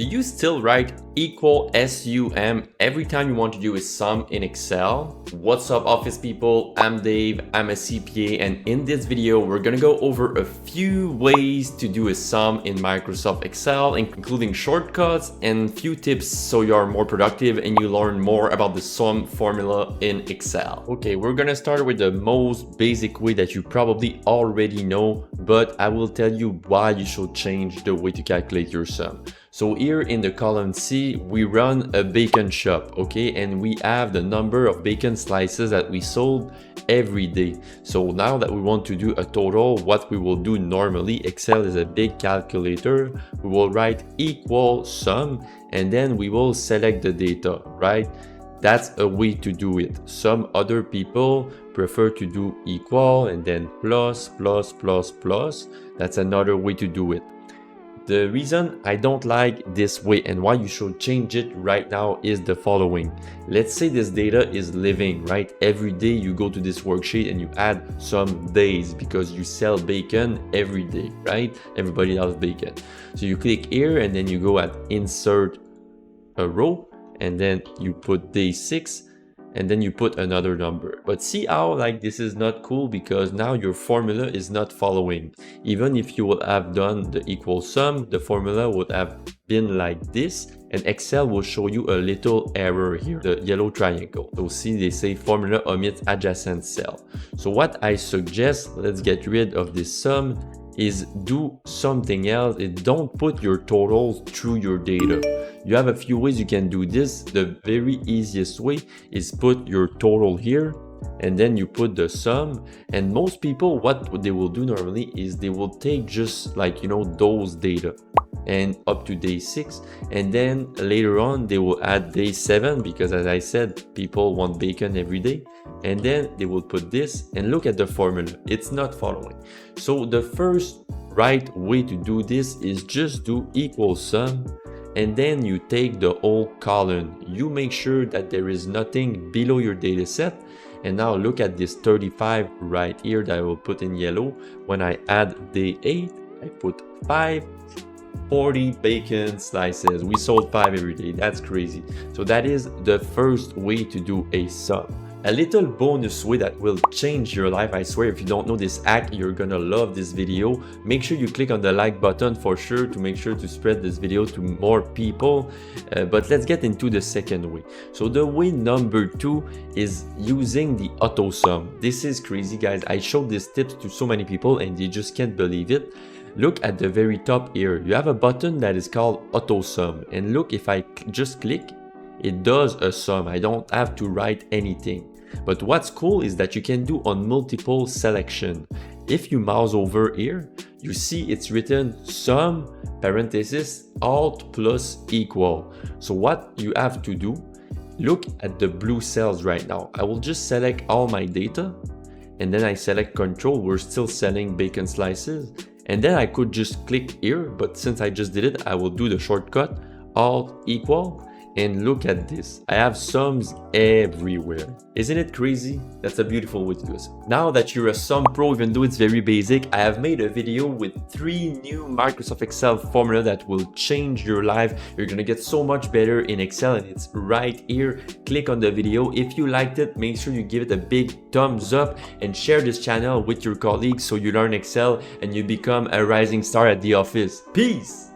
Do you still write equal SUM every time you want to do a sum in Excel? What's up, office people? I'm Dave, I'm a CPA, and in this video, we're gonna go over a few ways to do a sum in Microsoft Excel, including shortcuts and few tips so you are more productive and you learn more about the sum formula in Excel. Okay, we're gonna start with the most basic way that you probably already know, but I will tell you why you should change the way to calculate your sum. So here in the column C, we run a bacon shop, okay? And we have the number of bacon slices that we sold every day. So now that we want to do a total, what we will do normally, Excel is a big calculator. We will write equal sum, and then we will select the data, right? That's a way to do it. Some other people prefer to do equal and then plus, plus, plus, plus. That's another way to do it. The reason I don't like this way and why you should change it right now is the following. Let's say this data is living, right? Every day you go to this worksheet and you add some days because you sell bacon every day, right? Everybody loves bacon. So you click here and then you go at insert a row and then you put day 6 and then you put another number. But see how like this is not cool because now your formula is not following. Even if you would have done the equal sum, the formula would have been like this, and Excel will show you a little error here, the yellow triangle. So see, they say formula omits adjacent cell. So what I suggest, let's get rid of this sum, is do something else. Don't put your totals through your data. You have a few ways you can do this. The very easiest way is put your total here and then you put the sum. And most people, what they will do normally is they will take just like, you know, those data and up to day 6, and then later on they will add day 7 because, as I said, people want bacon every day, and then they will put this and look at the formula. It's not following. So the first right way to do this is just do equal sum, and then you take the whole column. You make sure that there is nothing below your data set. And now look at this 35 right here that I will put in yellow. When I add day 8, I put 40 bacon slices. We sold 5 every day. That's crazy. So that is the first way to do a sum. A little bonus way that will change your life. I swear, if you don't know this hack, you're gonna love this video. Make sure you click on the like button for sure to make sure to spread this video to more people. But let's get into the second way. So the way number 2 is using the AutoSum. This is crazy, guys. I showed these tips to so many people and they just can't believe it. Look at the very top here. You have a button that is called AutoSum. And look, if I just click, it does a sum. I don't have to write anything. But what's cool is that you can do on multiple selection. If you mouse over here, you see it's written sum, parenthesis, alt plus equal. So what you have to do, look at the blue cells right now. I will just select all my data and then I select control. We're still selling bacon slices. And then I could just click here, but since I just did it, I will do the shortcut, alt equal. And look at this, I have sums everywhere. Isn't it crazy? That's a beautiful way to do it. Now that you're a sum pro, even though it's very basic, I have made a video with 3 new Microsoft Excel formula that will change your life. You're gonna get so much better in Excel, and it's right here. Click on the video. If you liked it, make sure you give it a big thumbs up and share this channel with your colleagues so you learn Excel and you become a rising star at the office. Peace!